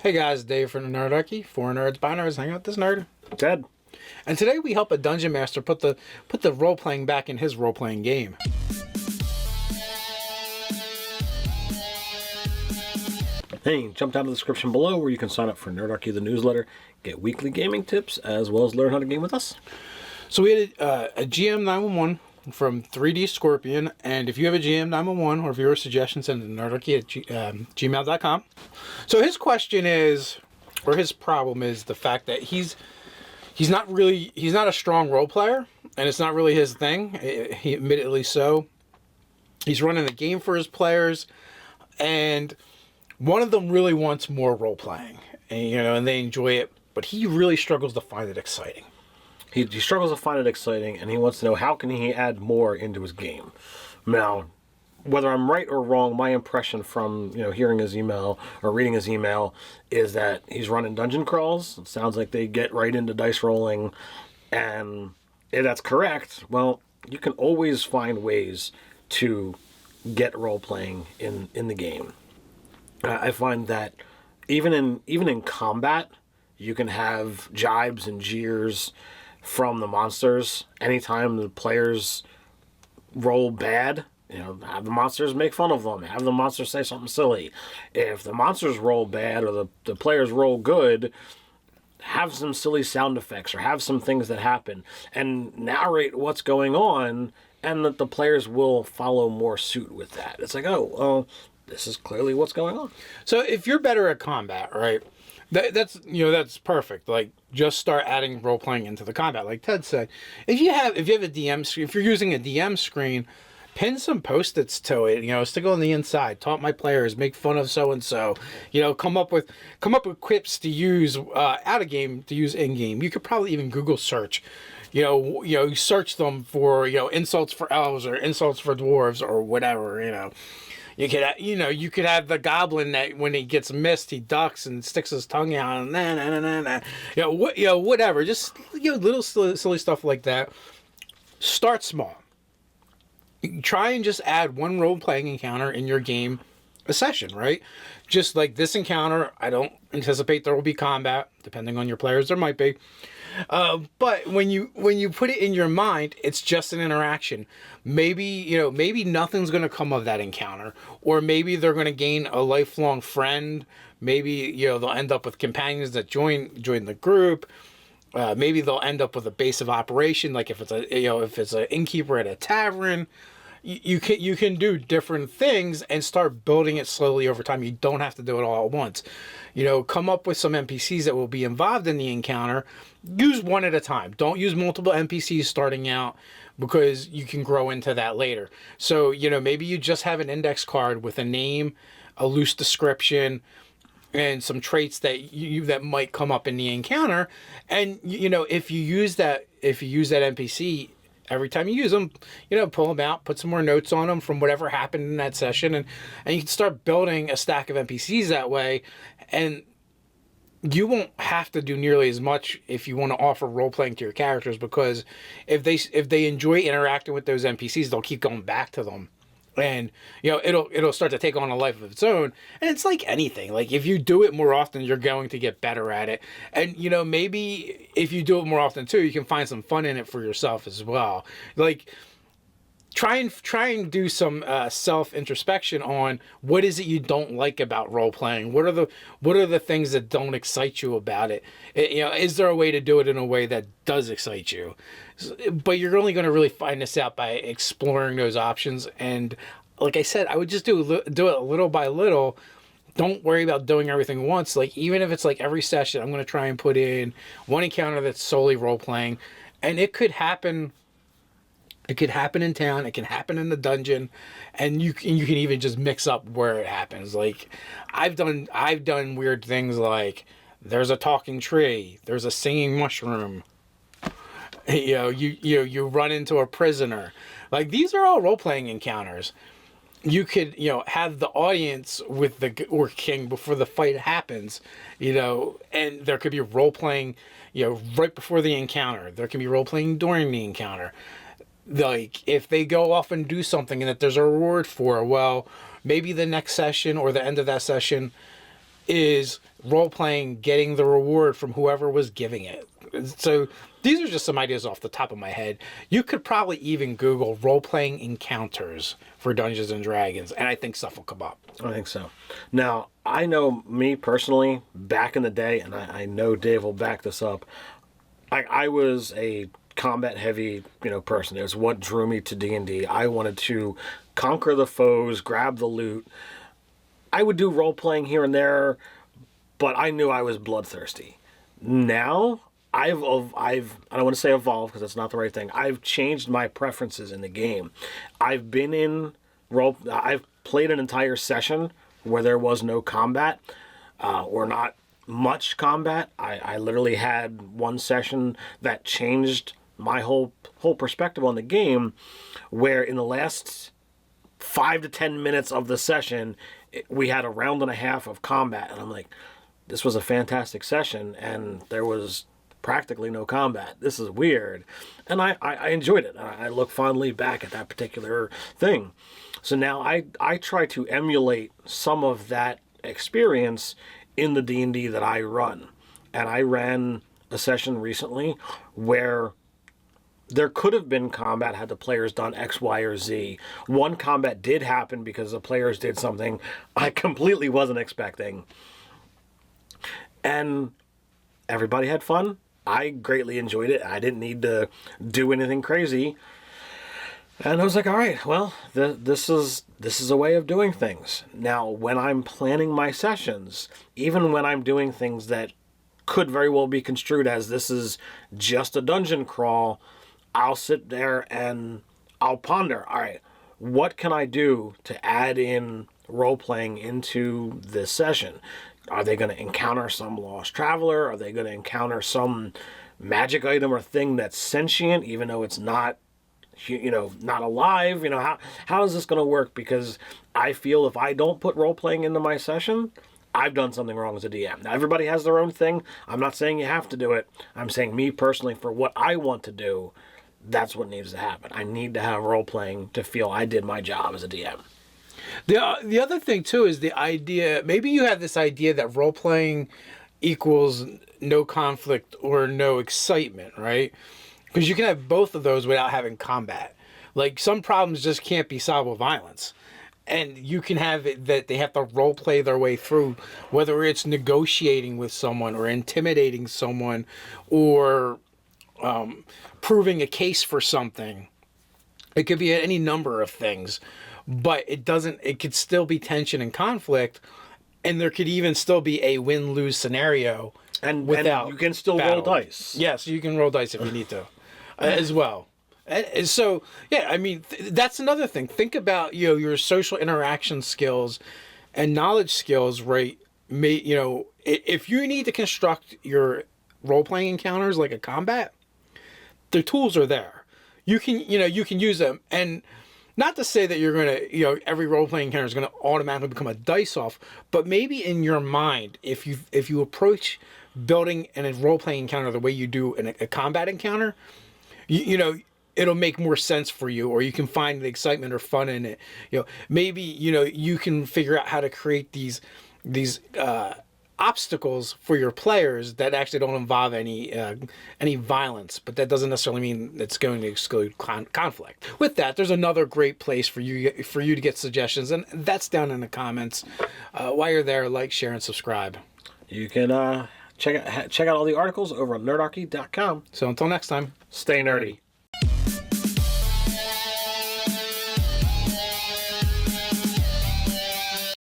Hey guys, Dave from the Nerdarchy. For nerds, by nerds, hang out with this nerd. Ted. And today we help a dungeon master put the role playing back in his role playing game. Hey, jump down to the description below where you can sign up for Nerdarchy the newsletter, get weekly gaming tips, as well as learn how to game with us. So we had a GM 911 from 3D Scorpion, and if you have a GM 911 or viewer suggestions, send it to nerdarchy at gmail.com. So his question is, or his problem is the fact that he's not a strong role player, and it's not really his thing. He admittedly so. He's running the game for his players, and one of them really wants more role playing, and they enjoy it, but he really struggles to find it exciting. He struggles to find it exciting, and he wants to know how can he add more into his game. Now, whether I'm right or wrong, my impression from hearing his email or reading his email is that he's running dungeon crawls. It sounds like they get right into dice rolling, and if that's correct, well, you can always find ways to get role playing in the game. I find that even in combat, you can have jibes and jeers from the monsters. Anytime the players roll bad, have the monsters make fun of them, have the monsters say something silly. If the monsters roll bad or the players roll good, have some silly sound effects or have some things that happen and narrate what's going on, and that the players will follow more suit with that. It's like, oh, well, this is clearly what's going on. So if you're better at combat, right? That's perfect. Like, just start adding role playing into the combat. Like Ted said, if you have a DM screen, if you're using a DM screen, pin some post-its to it. Stick it on the inside. Taunt my players. Make fun of so and so. Come up with quips to use out of game, to use in game. You could probably even Google search. Search them for insults for elves or insults for dwarves or whatever. You could have the goblin that when he gets missed, he ducks and sticks his tongue out and whatever. Just little silly stuff like that. Start small. Try and just add one role playing encounter in your game a session, right? Just like this encounter, I don't anticipate there will be combat. Depending on your players, there might be. But when you put it in your mind, it's just an interaction. Maybe nothing's going to come of that encounter, or maybe they're going to gain a lifelong friend. Maybe they'll end up with companions that join the group. Maybe they'll end up with a base of operation, like if it's an innkeeper at a tavern. You can do different things and start building it slowly over time. You don't have to do it all at once. Come up with some NPCs that will be involved in the encounter. Use one at a time. Don't use multiple NPCs starting out, because you can grow into that later. So, maybe you just have an index card with a name, a loose description, and some traits that might come up in the encounter. And if you use that NPC, every time you use them, pull them out, put some more notes on them from whatever happened in that session, and you can start building a stack of NPCs that way. And you won't have to do nearly as much if you want to offer role playing to your characters, because if they enjoy interacting with those NPCs, they'll keep going back to them. And it'll start to take on a life of its own. And it's like anything. Like, if you do it more often, you're going to get better at it. And maybe if you do it more often too, you can find some fun in it for yourself as well. Like, try and do some self introspection on what is it you don't like about role playing. What are the things that don't excite you about it? Is there a way to do it in a way that does excite you? But you're only going to really find this out by exploring those options. And like I said, I would just do it little by little. Don't worry about doing everything once. Like, even if it's like every session, I'm going to try and put in one encounter that's solely role playing, and it could happen. It could happen in town. It can happen in the dungeon, and you can even just mix up where it happens. Like, I've done weird things, like there's a talking tree, there's a singing mushroom. You run into a prisoner. Like, these are all role playing encounters. You could have the audience with the Orc King before the fight happens, and there could be role playing, right before the encounter. There can be role playing during the encounter. Like, if they go off and do something and that there's a reward for, well, maybe the next session or the end of that session, is role playing getting the reward from whoever was giving it. So these are just some ideas off the top of my head. You could probably even Google role playing encounters for Dungeons and Dragons, and I think stuff will come up. I think so. Now, I know me personally, back in the day, and I know Dave will back this up, I was a combat heavy, person. It was what drew me to D&D. I wanted to conquer the foes, grab the loot. I would do role playing here and there, but I knew I was bloodthirsty. Now, I don't want to say evolved because that's not the right thing. I've changed my preferences in the game. I've played an entire session where there was no combat, or not much combat. I literally had one session that changed my whole perspective on the game, where in the last 5 to 10 minutes of the session, we had a round and a half of combat, and I'm like, this was a fantastic session, and there was practically no combat. This is weird. And I enjoyed it. I look fondly back at that particular thing. So now I try to emulate some of that experience in the D&D that I run. And I ran a session recently where there could have been combat had the players done X, Y, or Z. One combat did happen because the players did something I completely wasn't expecting. And everybody had fun. I greatly enjoyed it. I didn't need to do anything crazy. And I was like, all right, well, this is a way of doing things. Now, when I'm planning my sessions, even when I'm doing things that could very well be construed as this is just a dungeon crawl, I'll sit there and I'll ponder, all right, what can I do to add in role-playing into this session? Are they going to encounter some lost traveler? Are they going to encounter some magic item or thing that's sentient, even though it's not, not alive? How is this going to work? Because I feel if I don't put role-playing into my session, I've done something wrong as a DM. Now, everybody has their own thing. I'm not saying you have to do it. I'm saying me personally, for what I want to do, that's what needs to happen. I need to have role-playing to feel I did my job as a DM. The other thing, too, is the idea, maybe you have this idea that role-playing equals no conflict or no excitement, right? Because you can have both of those without having combat. Like, some problems just can't be solved with violence. And you can have it that they have to role-play their way through, whether it's negotiating with someone or intimidating someone or proving a case for something. It could be any number of things. But it could still be tension and conflict, and there could even still be a win-lose scenario and you can still battle. roll dice. Yes, you can roll dice if you need to, as well. And so, yeah, I mean, that's another thing. Think about, your social interaction skills and knowledge skills, right? If you need to construct your role-playing encounters like a combat, the tools are there. You can use them. And not to say that you're going to, every role-playing encounter is going to automatically become a dice-off, but maybe in your mind, if you approach building a role-playing encounter the way you do a combat encounter, it'll make more sense for you, or you can find the excitement or fun in it. Maybe, you can figure out how to create these obstacles for your players that actually don't involve any violence, but that doesn't necessarily mean it's going to exclude conflict. With that, there's another great place for you to get suggestions, and that's down in the comments. While you're there, like, share, and subscribe. You can check out all the articles over on nerdarchy.com. So until next time, stay nerdy.